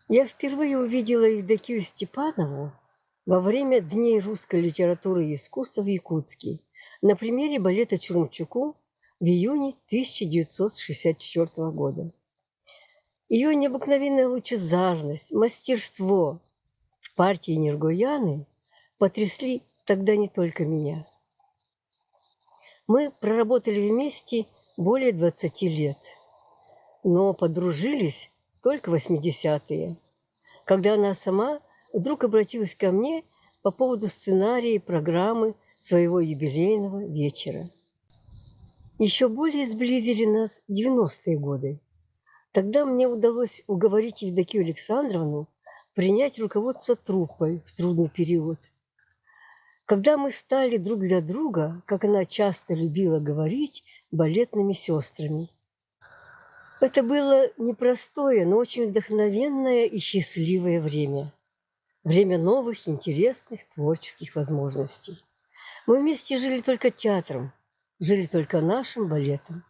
Я впервые увидела Евдокию Степанову во время Дней русской литературы и искусства в Якутске на примере балета «Чурумчуку» в июне 1964 года. Ее необыкновенная лучезарность, мастерство в партии Ниргояны потрясли тогда не только меня. Мы проработали вместе более 20 лет, но подружились только в 80-е, когда она сама вдруг обратилась ко мне по поводу сценария и программы своего юбилейного вечера. Еще более сблизили нас 90-е годы. Тогда мне удалось уговорить Евдокию Александровну принять руководство труппой в трудный период. Когда мы стали друг для друга, как она часто любила говорить, балетными сестрами. Это было непростое, но очень вдохновенное и счастливое время. Время новых, интересных, творческих возможностей. Мы вместе жили только театром, жили только нашим балетом.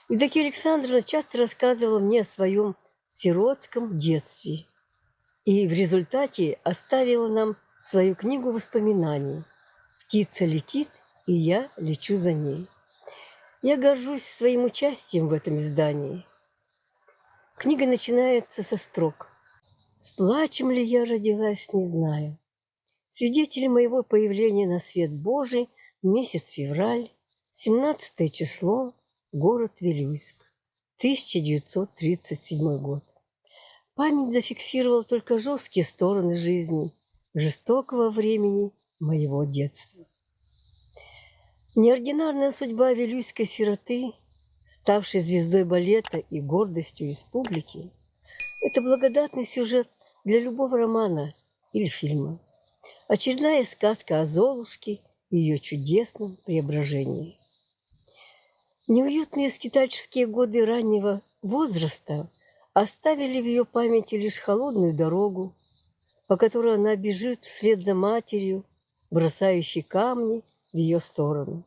Евдокия Александровна часто рассказывала мне о своем сиротском детстве и в результате оставила нам свою книгу воспоминаний «Птица летит, и я лечу за ней». Я горжусь своим участием в этом издании. Книга начинается со строк: «С плачем ли я родилась, не знаю. Свидетели моего появления на свет Божий месяц февраль, 17 число, город Вилюйск, 1937 год. Память зафиксировала только жесткие стороны жизни, жестокого времени моего детства». Неординарная судьба вилюйской сироты, ставшей звездой балета и гордостью республики, это благодатный сюжет для любого романа или фильма. Очередная сказка о Золушке и ее чудесном преображении. Неуютные скитальческие годы раннего возраста оставили в ее памяти лишь холодную дорогу, по которой она бежит вслед за матерью, бросающей камни в ее сторону.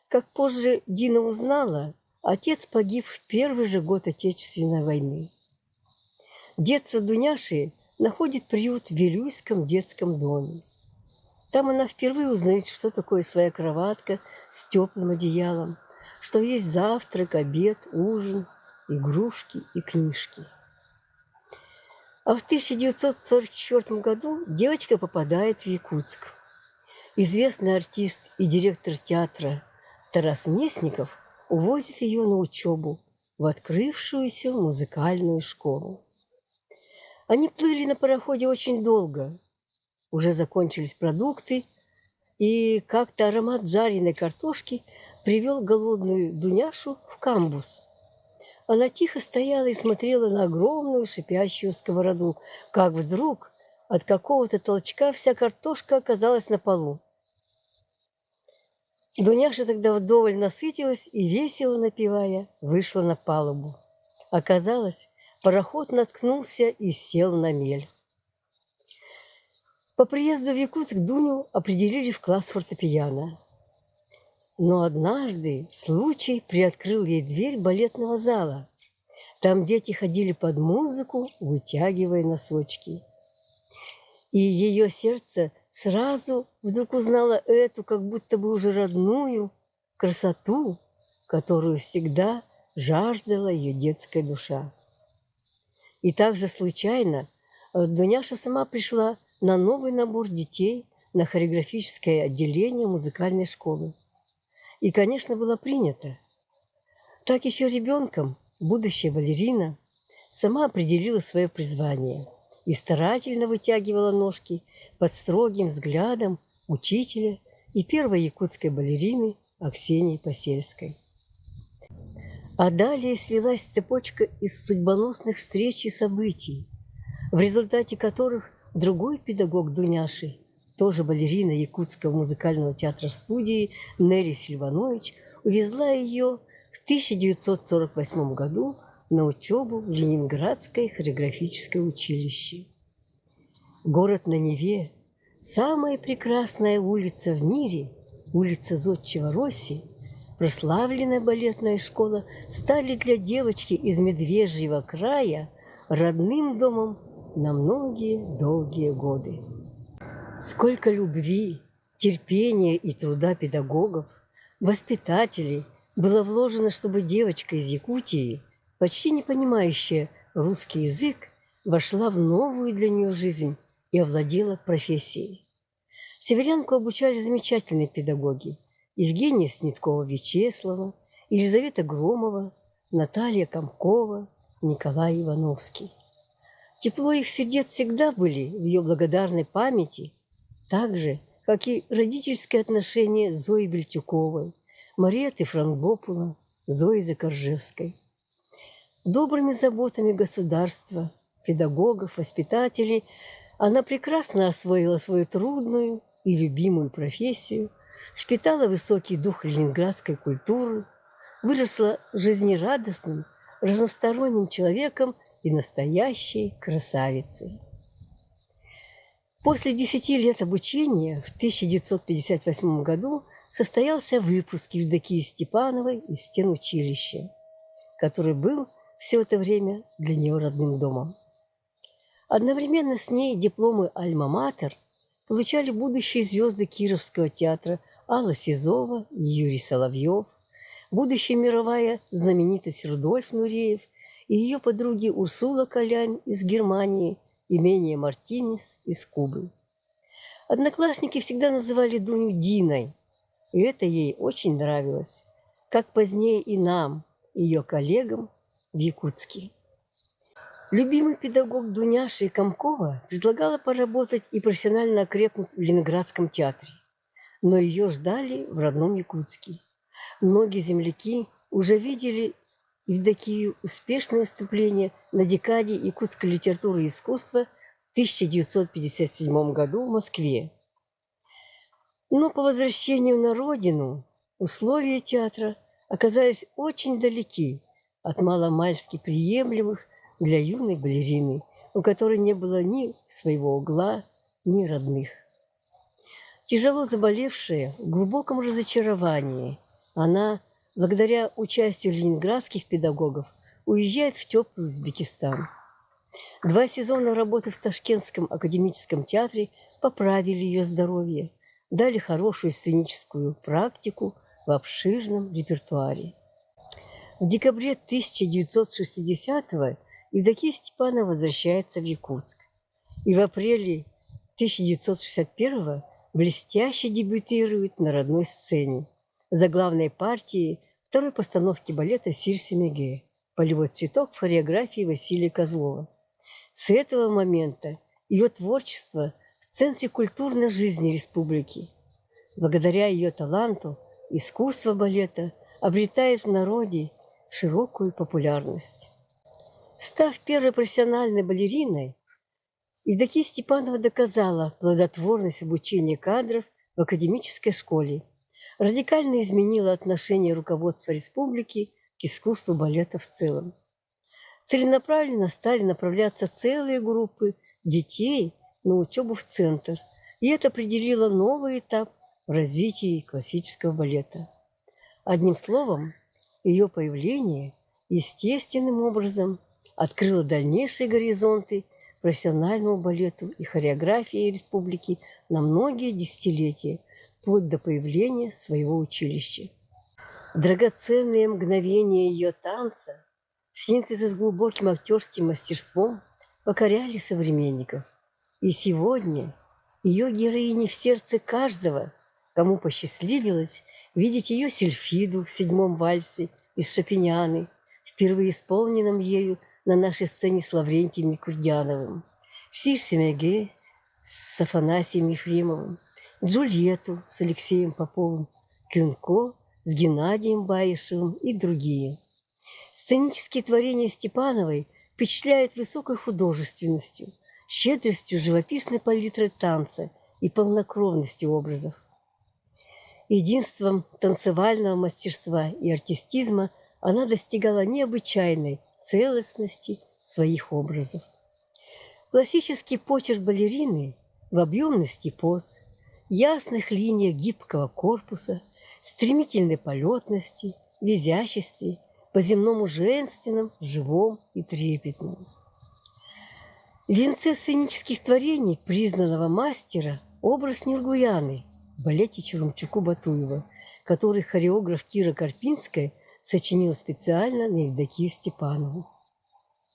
Как позже Дина узнала, отец погиб в первый же год Отечественной войны. Детство Дуняши находит приют в Вилюйском детском доме. Там она впервые узнает, что такое своя кроватка с теплым одеялом, что есть завтрак, обед, ужин, игрушки и книжки. А в 1944 году девочка попадает в Якутск. Известный артист и директор театра Тарас Местников увозит ее на учебу в открывшуюся музыкальную школу. Они плыли на пароходе очень долго. Уже закончились продукты, и как-то аромат жареной картошки привел голодную Дуняшу в камбуз. Она тихо стояла и смотрела на огромную шипящую сковороду, как вдруг от какого-то толчка вся картошка оказалась на полу. Дуняша тогда вдоволь насытилась и, весело напевая, вышла на палубу. Оказалось, пароход наткнулся и сел на мель. По приезду в Якутск Дуню определили в класс фортепиано. Но однажды случай приоткрыл ей дверь балетного зала. Там дети ходили под музыку, вытягивая носочки. И ее сердце сразу вдруг узнало эту, как будто бы уже родную, красоту, которую всегда жаждала ее детская душа. И также случайно Дуняша сама пришла на новый набор детей на хореографическое отделение музыкальной школы. И, конечно, была принята. Так еще ребенком будущая балерина сама определила свое призвание и старательно вытягивала ножки под строгим взглядом учителя и первой якутской балерины Аксении Посельской. А далее свелась цепочка из судьбоносных встреч и событий, в результате которых другой педагог Дуняши, тоже балерина Якутского музыкального театра-студии Нелли Сильванович, увезла ее в 1948 году на учебу в Ленинградское хореографическое училище. Город на Неве, самая прекрасная улица в мире, улица Зодчего Росси, прославленная балетная школа стали для девочки из Медвежьего края родным домом на многие долгие годы. Сколько любви, терпения и труда педагогов, воспитателей было вложено, чтобы девочка из Якутии, почти не понимающая русский язык, вошла в новую для нее жизнь и овладела профессией. Северянку обучали замечательные педагоги: Евгения Снеткова-Вячеслава, Елизавета Громова, Наталья Комкова, Николай Ивановский. Тепло их сердец всегда были в ее благодарной памяти, так же, как и родительское отношение Зои Бельтюковой, Мариэтты Франкбопула, Зои Закоржевской. Добрыми заботами государства, педагогов, воспитателей она прекрасно освоила свою трудную и любимую профессию, впитала высокий дух ленинградской культуры, выросла жизнерадостным, разносторонним человеком и настоящей красавицей. После 10 лет обучения в 1958 году состоялся выпуск Евдокии Степановой из стен училища, который был все это время для нее родным домом. Одновременно с ней дипломы «Альма-Матер» получали будущие звезды Кировского театра Алла Сизова и Юрий Соловьев, будущая мировая знаменитость Рудольф Нуреев и ее подруги Урсула Колянь из Германии и Мения Мартинес из Кубы. Одноклассники всегда называли Дуню Диной, и это ей очень нравилось, как позднее и нам, ее коллегам в Якутске. Любимый педагог Дуняши Комкова предлагала поработать и профессионально окрепнуть в Ленинградском театре, но ее ждали в родном Якутске. Многие земляки уже видели Евдокию успешное выступление на декаде якутской литературы и искусства в 1957 году в Москве. Но по возвращению на родину условия театра оказались очень далеки от маломальски приемлемых для юной балерины, у которой не было ни своего угла, ни родных. Тяжело заболевшая, в глубоком разочаровании, она, благодаря участию ленинградских педагогов, уезжает в теплый Узбекистан. 2 сезона работы в Ташкентском академическом театре поправили ее здоровье, дали хорошую сценическую практику в обширном репертуаре. В декабре 1960-го Евдокия Степанова возвращается в Якутск. И в апреле 1961-го блестяще дебютирует на родной сцене за главной партией второй постановки балета «Сирсе-Меге» «Полевой цветок» в хореографии Василия Козлова. С этого момента ее творчество в центре культурной жизни республики. Благодаря ее таланту искусство балета обретает в народе широкую популярность. Став первой профессиональной балериной, Евдокия Степанова доказала плодотворность обучения кадров в академической школе, радикально изменила отношение руководства республики к искусству балета в целом. Целенаправленно стали направляться целые группы детей на учебу в центр, и это определило новый этап в развитии классического балета. Одним словом, ее появление естественным образом открыло дальнейшие горизонты профессиональному балету и хореографии республики на многие десятилетия, вплоть до появления своего училища. Драгоценные мгновения ее танца, синтезы с глубоким актерским мастерством, покоряли современников. И сегодня ее героини в сердце каждого, кому посчастливилось видеть ее Сильфиду в 7-м вальсе из Шопеняны, впервые исполненном ею на нашей сцене с Лаврентием Микурдяновым, Сирсе-Меге с Афанасием Ефремовым, Джульетту с Алексеем Поповым, Кюнко с Геннадием Баишевым и другие. Сценические творения Степановой впечатляют высокой художественностью, щедростью живописной палитры танца и полнокровностью образов. Единством танцевального мастерства и артистизма она достигала необычайной целостности своих образов. Классический почерк балерины в объемности поз, ясных линиях гибкого корпуса, стремительной полетности, в изяществе, по-земному женственном, живом и трепетном. В венце сценических творений признанного мастера образ Нургуяны в балете Чурумчуку-Батуева, который хореограф Кира Карпинская сочинила специально на Евдокию Степанову.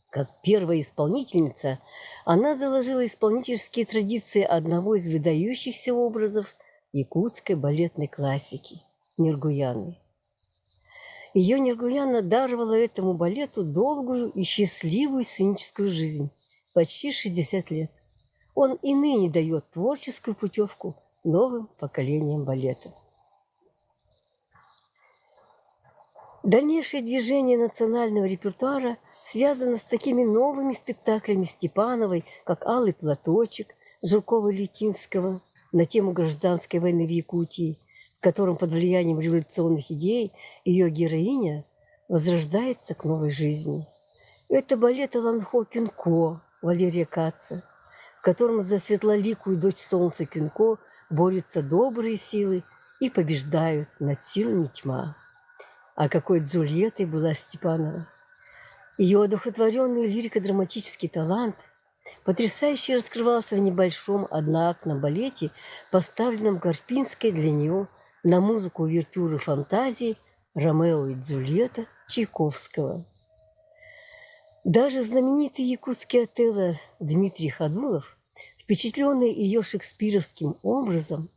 Как первая исполнительница, она заложила исполнительские традиции одного из выдающихся образов якутской балетной классики – Нургуяны. Ее Нургуяна даровала этому балету долгую и счастливую сценическую жизнь – почти 60 лет. Он и ныне дает творческую путевку новым поколениям балета. Дальнейшее движение национального репертуара связано с такими новыми спектаклями Степановой, как «Алый платочек» Жукова-Литинского на тему гражданской войны в Якутии, в котором под влиянием революционных идей ее героиня возрождается к новой жизни. Это балет Аланхо Кюнко Валерия Каца, в котором за светлоликую дочь солнца Кюнко борются добрые силы и побеждают над силами тьма. А какой Джульеттой была Степанова! Ее одухотворенный лирико-драматический талант потрясающе раскрывался в небольшом одноактном балете, поставленном Карпинской для нее на музыку увертюры фантазии «Ромео и Джульетта» Чайковского. Даже знаменитый якутский Отелло Дмитрий Ходулов, впечатленный ее шекспировским образом,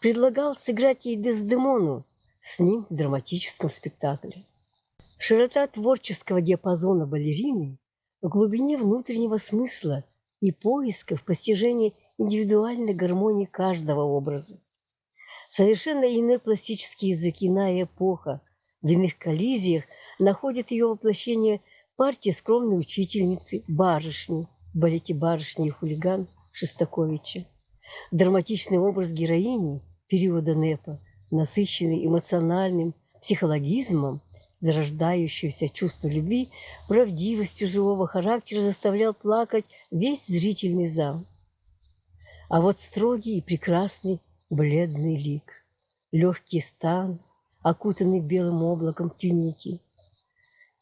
предлагал сыграть ей Дездемону с ним в драматическом спектакле. Широта творческого диапазона балерины в глубине внутреннего смысла и поиска в постижении индивидуальной гармонии каждого образа. Совершенно иные пластические язык, иная эпоха, в иных коллизиях находит ее воплощение партия скромной учительницы барышни в балете «Барышня и хулиган» Шостаковича. Драматичный образ героини периода НЭПа, насыщенный эмоциональным психологизмом, зарождающееся чувство любви, правдивостью живого характера заставлял плакать весь зрительный зал. А вот строгий и прекрасный бледный лик, легкий стан, окутанный белым облаком тюники.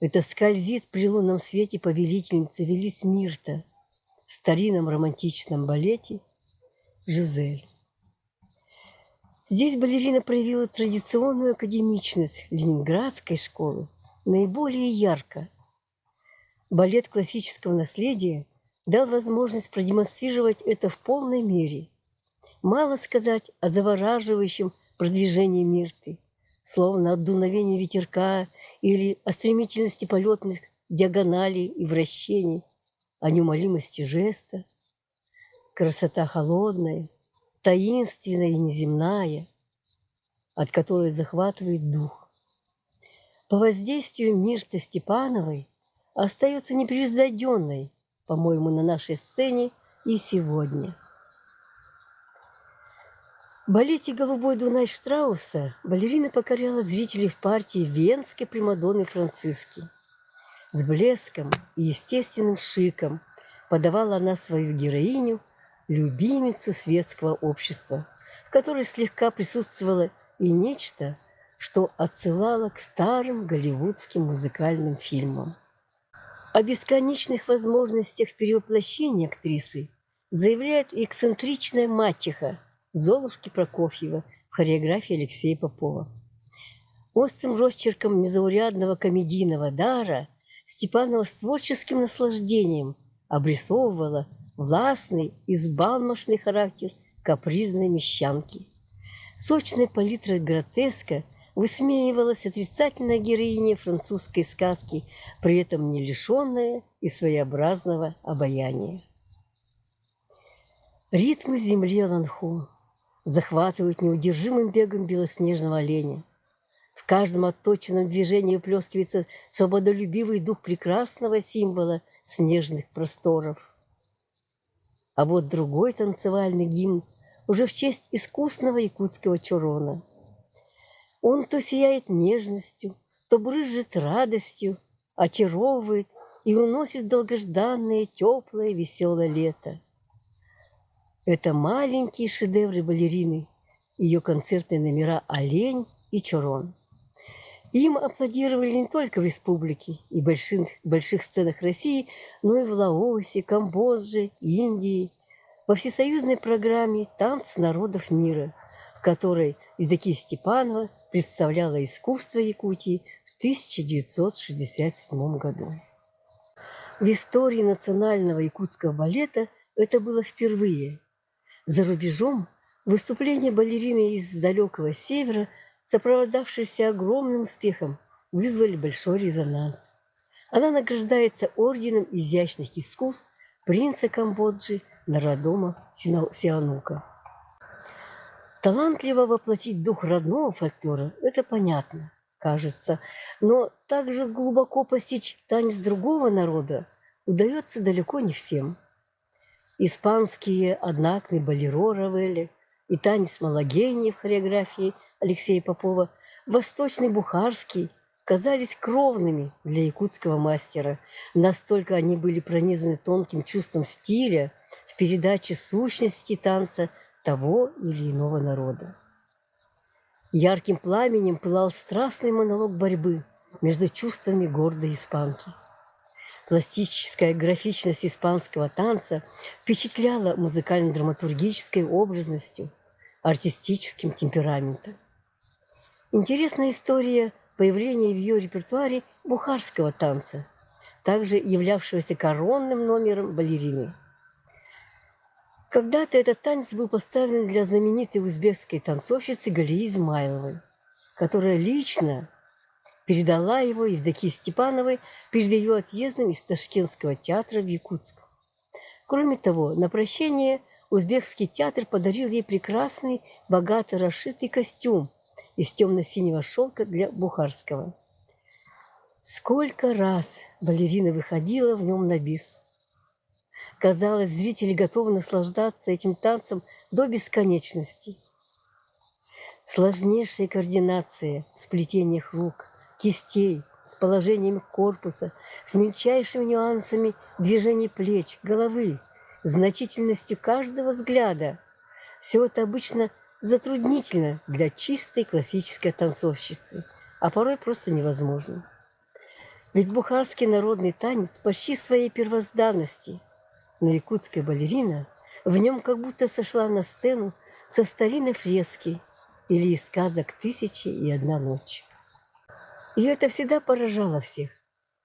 Это скользит при лунном свете повелительница Велис Мирта в старинном романтичном балете «Жизель». Здесь балерина проявила традиционную академичность ленинградской школы наиболее ярко. Балет классического наследия дал возможность продемонстрировать это в полной мере. Мало сказать о завораживающем продвижении Мирты, словно от дуновения ветерка или о стремительности полетных диагоналей и вращений, о неумолимости жеста. Красота холодная, таинственная и неземная, от которой захватывает дух. По воздействию Мирты Степановой остается непревзойденной, по-моему, на нашей сцене и сегодня. В балете «Голубой Дунай» Штрауса балерина покоряла зрителей в партии венской примадонны Франциски. С блеском и естественным шиком подавала она свою героиню, любимицу светского общества, в которой слегка присутствовало и нечто, что отсылало к старым голливудским музыкальным фильмам. О бесконечных возможностях перевоплощения актрисы заявляет эксцентричная мачеха Золушки Прокофьева в хореографии Алексея Попова. Острым росчерком незаурядного комедийного дара Степанова с творческим наслаждением обрисовывала властный и взбалмошный характер капризной мещанки. Сочной палитрой гротеска высмеивалась отрицательная героиня французской сказки, при этом не лишенная и своеобразного обаяния. Ритмы земли Аланхо захватывают неудержимым бегом белоснежного оленя. В каждом отточенном движении выплескивается свободолюбивый дух прекрасного символа снежных просторов. А вот другой танцевальный гимн уже в честь искусного якутского чорона. Он то сияет нежностью, то брызжет радостью, очаровывает и уносит в долгожданное, теплое, веселое лето. Это маленькие шедевры балерины, ее концертные номера «Олень» и Чорон. Им аплодировали не только в республике и больших сценах России, но и в Лаосе, Камбодже, Индии, во всесоюзной программе «Танцы народов мира», в которой Евдокия Степанова представляла искусство Якутии в 1967 году. В истории национального якутского балета это было впервые. За рубежом выступления балерины из далекого севера, сопровождавшиеся огромным успехом, вызвали большой резонанс. Она награждается орденом изящных искусств принца Камбоджи Нарадома Сианука. Талантливо воплотить дух родного фольклора – это понятно, кажется, но также глубоко постичь танец другого народа удается далеко не всем. Испанские одноактный болеро Равеля и танец Малагени в хореографии Алексея Попова, восточный бухарский казались кровными для якутского мастера. Настолько они были пронизаны тонким чувством стиля в передаче сущности танца того или иного народа. Ярким пламенем пылал страстный монолог борьбы между чувствами гордой испанки. Пластическая графичность испанского танца впечатляла музыкально-драматургической образностью, артистическим темпераментом. Интересная история появления в ее репертуаре бухарского танца, также являвшегося коронным номером балерины. Когда-то этот танец был поставлен для знаменитой узбекской танцовщицы Галии Измайловой, которая лично передала его Евдокии Степановой перед ее отъездом из Ташкентского театра в Якутск. Кроме того, на прощение узбекский театр подарил ей прекрасный, богато расшитый костюм из темно-синего шелка для бухарского. Сколько раз балерина выходила в нем на бис. Казалось, зрители готовы наслаждаться этим танцем до бесконечности. Сложнейшая координация в сплетениях рук, кистей, с положением корпуса, с мельчайшими нюансами движений плеч, головы, значительностью каждого взгляда. Все это обычно затруднительно для чистой классической танцовщицы, а порой просто невозможно. Ведь бухарский народный танец почти своей первозданности, но якутская балерина в нем как будто сошла на сцену со старинной фрески или из сказок «Тысячи и одна ночь». И это всегда поражало всех.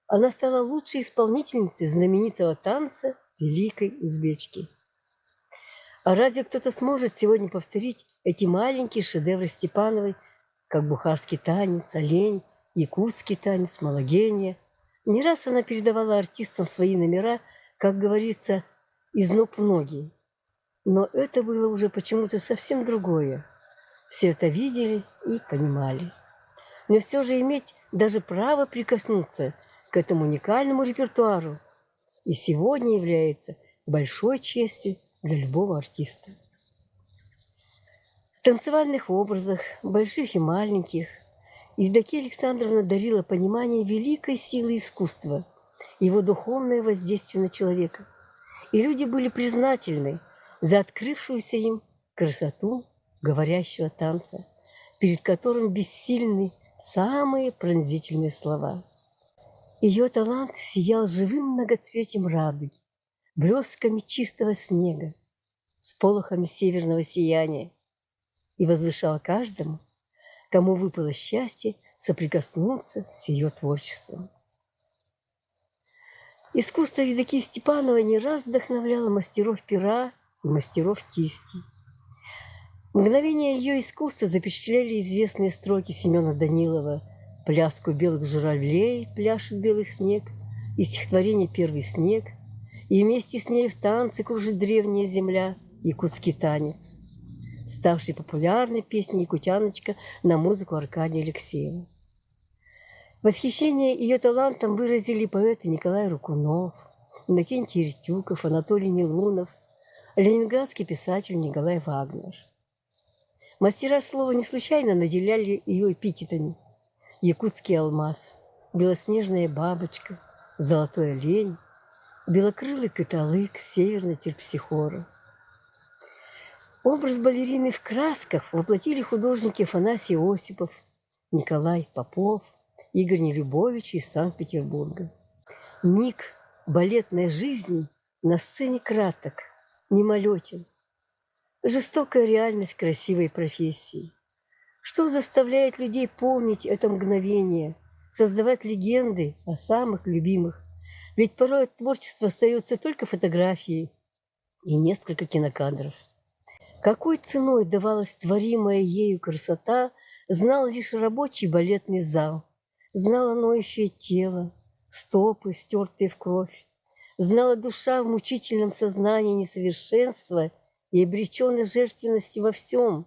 Она стала лучшей исполнительницей знаменитого танца Великой Узбечки. А разве кто-то сможет сегодня повторить эти маленькие шедевры Степановой, как бухарский танец, олень, якутский танец, малагения? Не раз она передавала артистам свои номера, как говорится, из ног в ноги. Но это было уже почему-то совсем другое. Все это видели и понимали. Но все же иметь даже право прикоснуться к этому уникальному репертуару и сегодня является большой честью для любого артиста. В танцевальных образах, больших и маленьких, Евдокия Александровна дарила понимание великой силы искусства, его духовное воздействие на человека. И люди были признательны за открывшуюся им красоту говорящего танца, перед которым бессильны самые пронзительные слова. Ее талант сиял живым многоцветием радуги, блесками чистого снега, сполохами северного сияния и возвышал каждому, кому выпало счастье соприкоснуться с ее творчеством. Искусство Евдокии Степановой не раз вдохновляло мастеров пера и мастеров кисти. Мгновения ее искусства запечатлели известные строки Семена Данилова «Пляску белых журавлей пляшет белый снег» и стихотворение «Первый снег», и вместе с ней в танце кружит древняя земля якутский танец, ставший популярной песней «Якутяночка» на музыку Аркадия Алексеева. Восхищение ее талантом выразили поэты Николай Рукунов, Иннокентий Ретюков, Анатолий Нелунов, ленинградский писатель Николай Вагнер. Мастера слова не случайно наделяли ее эпитетами: якутский алмаз, белоснежная бабочка, золотой олень, белокрылый каталык, северный терпсихора. Образ балерины в красках воплотили художники Афанасий Осипов, Николай Попов, Игорь Нелюбович из Санкт-Петербурга. Миг балетной жизни на сцене краток, мимолетен. Жестокая реальность красивой профессии. Что заставляет людей помнить это мгновение, создавать легенды о самых любимых? Ведь порой от творчества остается только фотографии и несколько кинокадров. Какой ценой давалась творимая ею красота, знал лишь рабочий балетный зал. Знало ноющее тело, стопы, стертые в кровь. Знала душа в мучительном сознании несовершенства и обреченной жертвенности во всем,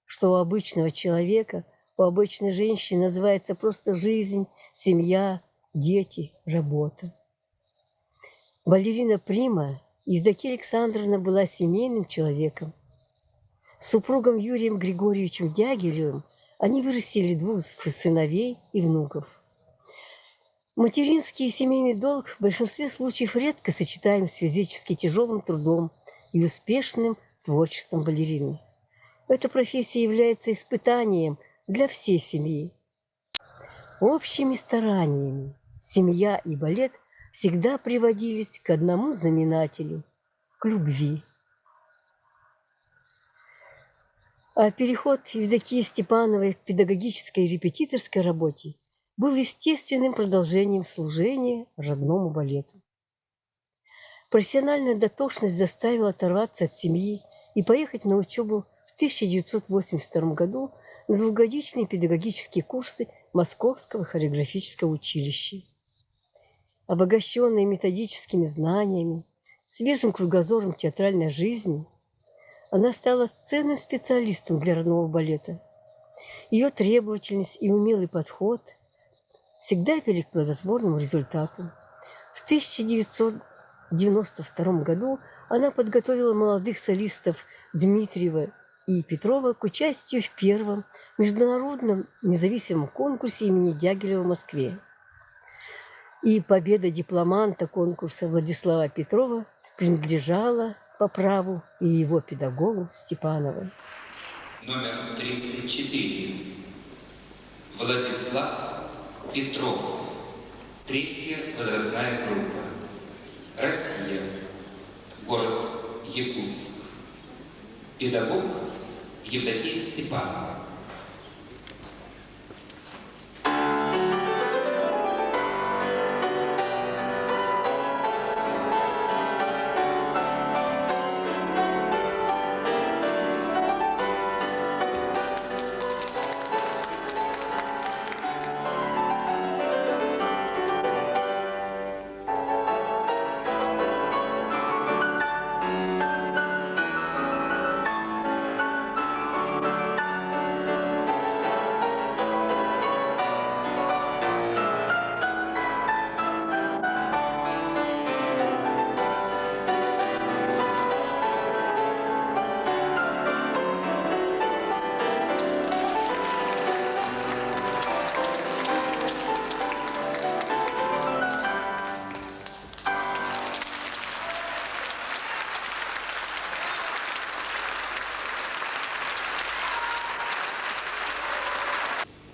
что у обычного человека, у обычной женщины называется просто жизнь, семья, дети, работа. Балерина Прима Евдокия Александровна была семейным человеком. С супругом Юрием Григорьевичем Дягилевым они вырастили 2 сыновей и внуков. Материнский и семейный долг в большинстве случаев редко сочетаем с физически тяжелым трудом и успешным творчеством балерины. Эта профессия является испытанием для всей семьи. Общими стараниями семья и балет всегда приводились к одному знаменателю – к любви. А переход Евдокии Степановой к педагогической и репетиторской работе был естественным продолжением служения родному балету. Профессиональная дотошность заставила оторваться от семьи и поехать на учебу в 1982 году на 2-годичные педагогические курсы Московского хореографического училища. Обогащенная методическими знаниями, свежим кругозором театральной жизни, она стала ценным специалистом для родного балета. Ее требовательность и умелый подход всегда вели к плодотворному результату. В 1992 году она подготовила молодых солистов Дмитриева и Петрова к участию в первом международном независимом конкурсе имени Дягилева в Москве. И победа дипломанта конкурса Владислава Петрова принадлежала по праву и его педагогу Степановой. Номер 34. Владислав Петров. 3-я возрастная группа. Россия. Город Якутск. Педагог Евдокия Степанова.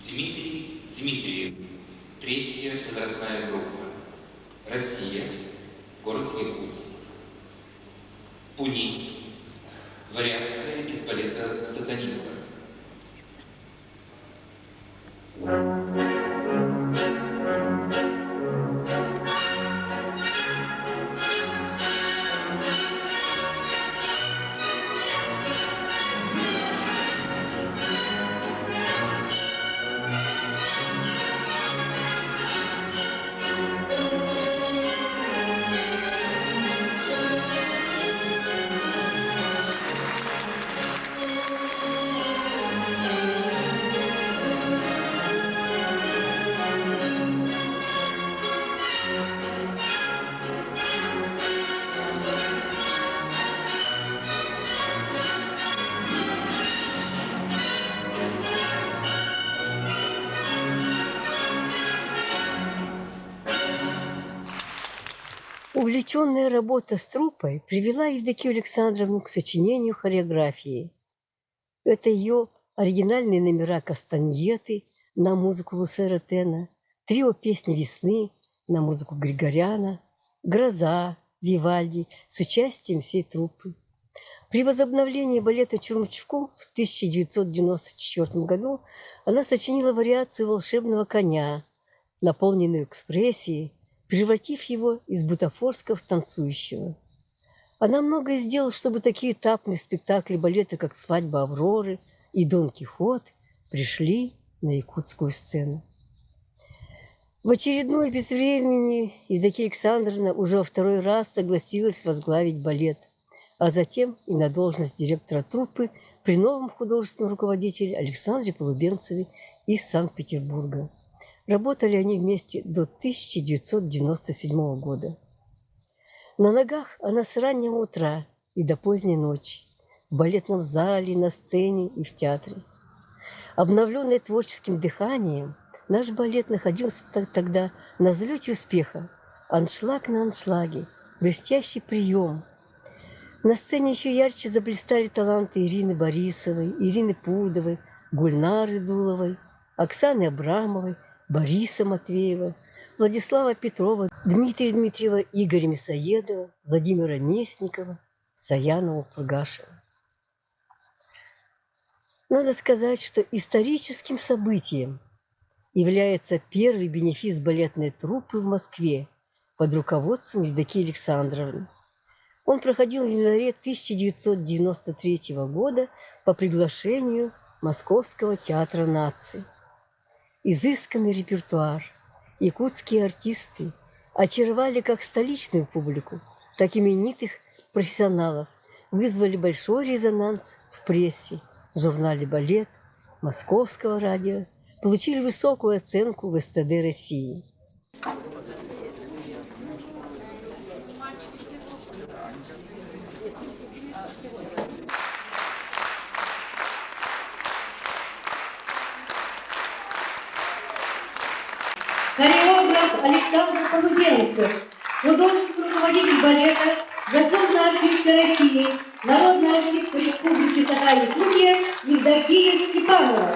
Дмитрий Дмитриев. 3-я возрастная группа. Россия. Город Якутск. Пуни. Вариация из балета Сатанинова. Увлеченная работа с труппой привела Евдокию Александровну к сочинению хореографии. Это ее оригинальные номера «Кастаньеты», на музыку Лусера Тена, трио «Песни весны» на музыку Григоряна, «Гроза» Вивальди с участием всей труппы. При возобновлении балета Чурмчуку в 1994 году она сочинила вариацию «Волшебного коня», наполненную экспрессией, превратив его из бутафорского в танцующего. Она многое сделала, чтобы такие этапные спектакли балета, как «Свадьба Авроры» и «Дон Кихот», пришли на якутскую сцену. В очередной без времени Евдокия Александровна уже во второй раз согласилась возглавить балет, а затем и на должность директора труппы при новом художественном руководителе Александре Полубенцеве из Санкт-Петербурга. Работали они вместе до 1997 года. На ногах она с раннего утра и до поздней ночи, в балетном зале, на сцене и в театре. Обновленный творческим дыханием, наш балет находился тогда на взлете успеха. Аншлаг на аншлаге, блестящий прием. На сцене еще ярче заблистали таланты Ирины Борисовой, Ирины Пудовой, Гульнары Дуловой, Оксаны Абрамовой, Бориса Матвеева, Владислава Петрова, Дмитрия Дмитриева, Игоря Мясоедова, Владимира Местникова, Саяна Ултургашева. Надо сказать, что историческим событием является первый бенефис балетной труппы в Москве под руководством Евдокии Александровны. Он проходил в январе 1993 года по приглашению Московского театра наций. Изысканный репертуар, якутские артисты очаровали как столичную публику, так и именитых профессионалов, вызвали большой резонанс в прессе, в журнале «Балет», Московского радио, получили высокую оценку в СТД России. Хореограф Александр Полубенцев, художественный руководитель балета, заслуженный артист России, народный артист Республики Саха-Якутия Евдокия Степанова.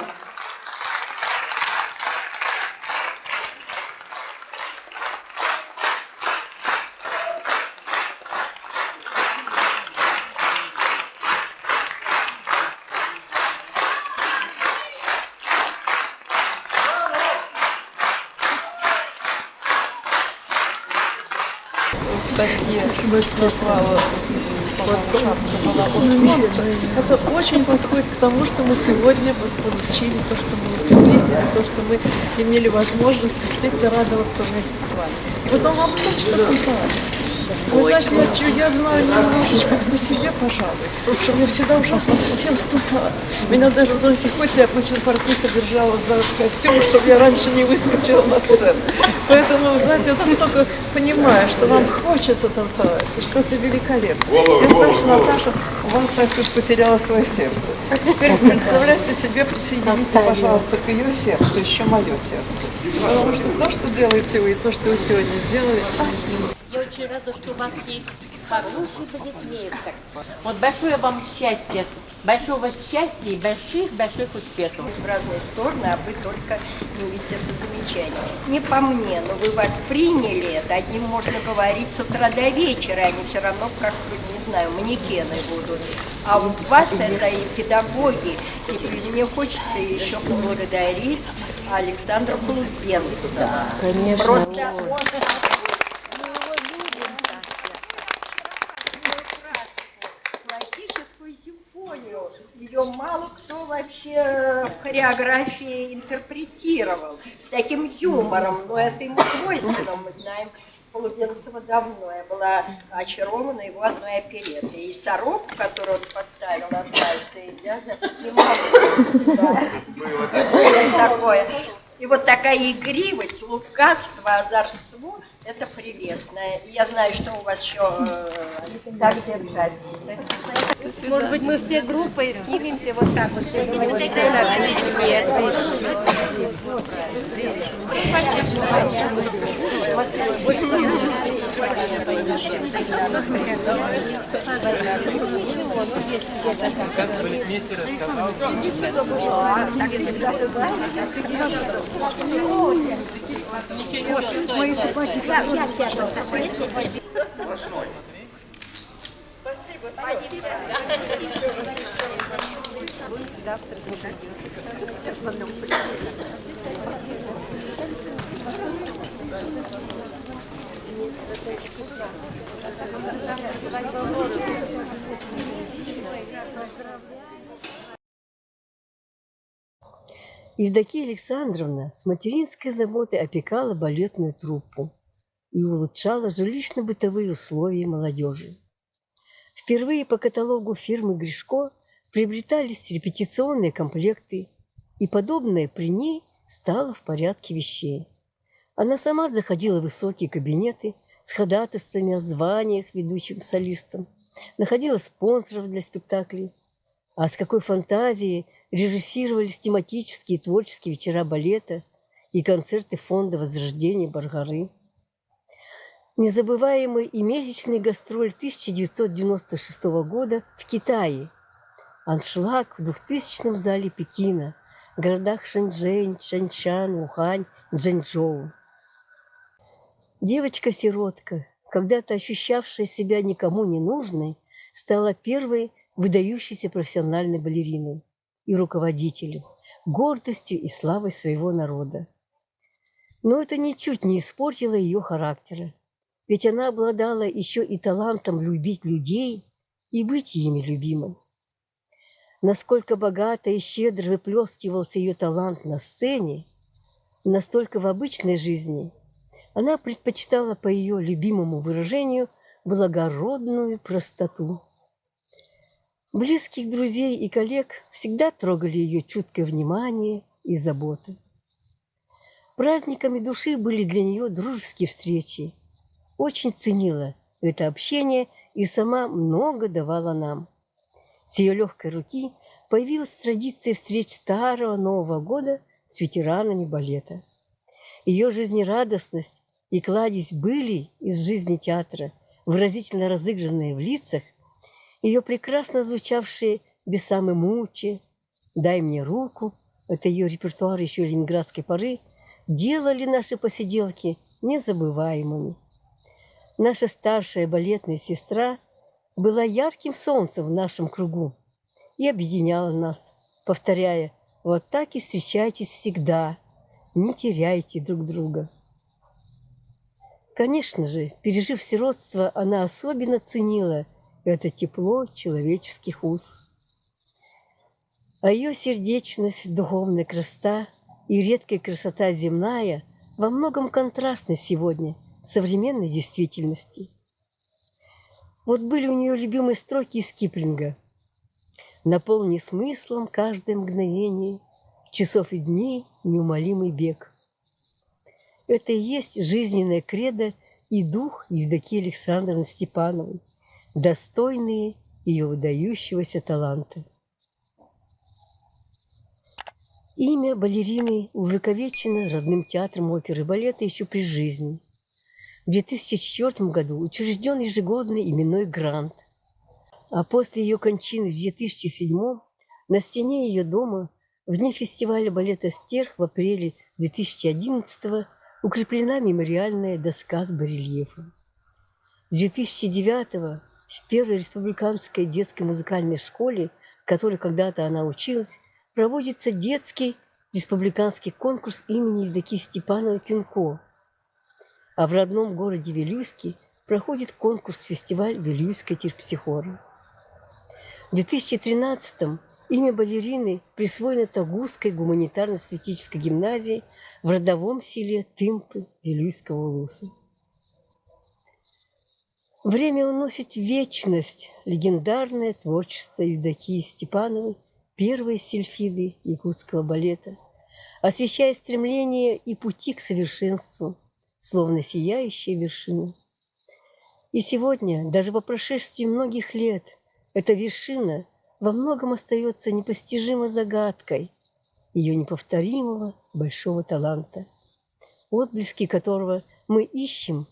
статье попало это очень подходит к тому, что мы сегодня получили, то, что мы увидели, то, что мы имели возможность действительно радоваться вместе с вами. И потом вам хочется танцевать. Вы знаете, я знаю немножечко по себе, пожалуй, потому что мне всегда ужасно хотелось танцевать. Меня даже в Дон Кихоте обычно партийка держала за костюм, чтобы я раньше не выскочила на сцену. Поэтому, знаете, я настолько понимаю, что вам хочется танцевать. Это что-то великолепное. Я знаю, что Наташа у вас, так сказать, потеряла свое сердце. Теперь представляйте себе, присоедините, пожалуйста, к ее сердцу, еще мое сердце. Потому что то, что делаете вы, и то, что вы сегодня сделали, я очень рада, что у вас есть хороший балетмейстер. Вот большое вам счастья, большого счастья и больших успехов. В разные стороны, а вы только не увидите это замечание. Не по мне, но вы восприняли это. Одним можно говорить с утра до вечера, они все равно как, не знаю, манекены будут. А вот вас это и педагоги. И мне хочется еще поблагодарить Александра Полубенцева. Конечно. Просто симфонию. Ее мало кто вообще в хореографии интерпретировал с таким юмором, но это ему свойственно, мы знаем Полубенцева давно. Я была очарована его одной оперетой. И «Сороку», которую он поставил однажды, я не могу. Да. Такое. И вот такая игривость, лукавство, озорство, Это прелестно. Я знаю, что у вас еще так держать. Может быть, мы все группой снимемся вот так вот. Мои собаки. Евдокия Александровна с материнской заботой опекала балетную труппу и улучшала жилищно-бытовые условия молодежи. Впервые по каталогу фирмы Гришко приобретались репетиционные комплекты, и подобное при ней стало в порядке вещей. Она сама заходила в высокие кабинеты с ходатайствами о званиях ведущим солистам, находила спонсоров для спектаклей, а с какой фантазией режиссировались тематические и творческие вечера балета и концерты фонда Возрождения Болгары. Незабываемый и месячный гастроль 1996 года в Китае, аншлаг в 2000-м зале Пекина, городах Шэньчжэнь, Шэньшань, Ухань, Чжэньчжоу. Девочка-сиротка, когда-то ощущавшая себя никому не нужной, стала первой выдающейся профессиональной балериной и руководителем, гордостью и славой своего народа. Но это ничуть не испортило ее характера, ведь она обладала еще и талантом любить людей и быть ими любимой. Насколько богато и щедро выплескивался ее талант на сцене, настолько в обычной жизни она предпочитала, по ее любимому выражению, благородную простоту. Близких друзей и коллег всегда трогали ее чуткое внимание и забота. Праздниками души были для нее дружеские встречи. Очень ценила это общение и сама много давала нам. С ее легкой руки появилась традиция встреч старого Нового года с ветеранами балета. Ее жизнерадостность и кладезь былей из жизни театра, выразительно разыгранные в лицах, ее прекрасно звучавшие «Бесам и мучи», «Дай мне руку», это ее репертуар еще ленинградской поры, делали наши посиделки незабываемыми. Наша старшая балетная сестра была ярким солнцем в нашем кругу и объединяла нас, повторяя: «Вот так и встречайтесь всегда, не теряйте друг друга». Конечно же, пережив сиротство, она особенно ценила это тепло человеческих уз. А ее сердечность, духовная красота и редкая красота земная во многом контрастны сегодня с современной действительности. Вот были у нее любимые строки из Киплинга: «Наполни смыслом каждое мгновение, часов и дней неумолимый бег». Это и есть жизненная кредо и дух Евдокии Александровны Степановой, достойные ее выдающегося таланта. Имя балерины увековечено родным театром оперы и балета еще при жизни. В 2004 году учрежден ежегодный именной грант, а после ее кончины в 2007 на стене ее дома в дни фестиваля балета «Стерх» в апреле 2011 укреплена мемориальная доска с барельефом. С 2009 в Первой республиканской детской музыкальной школе, в которой когда-то она училась, проводится детский республиканский конкурс имени Евдокии Степановой Пинко, а в родном городе Вилюйске проходит конкурс-фестиваль «Вилюйская терпсихора». В 2013 имя балерины присвоено Тогузской гуманитарно-эстетической гимназии в родовом селе Тымпы Вилюйского улуса. Время уносит в вечность легендарное творчество Евдокии Степановой, первой сильфиды якутского балета, освещая стремление и пути к совершенству, словно сияющая вершина. И сегодня, даже по прошествии многих лет, эта вершина во многом остается непостижимой загадкой ее неповторимого большого таланта, отблески которого мы ищем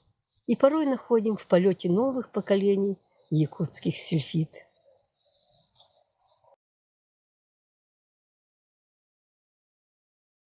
и порой находим в полете новых поколений якутских сельфид.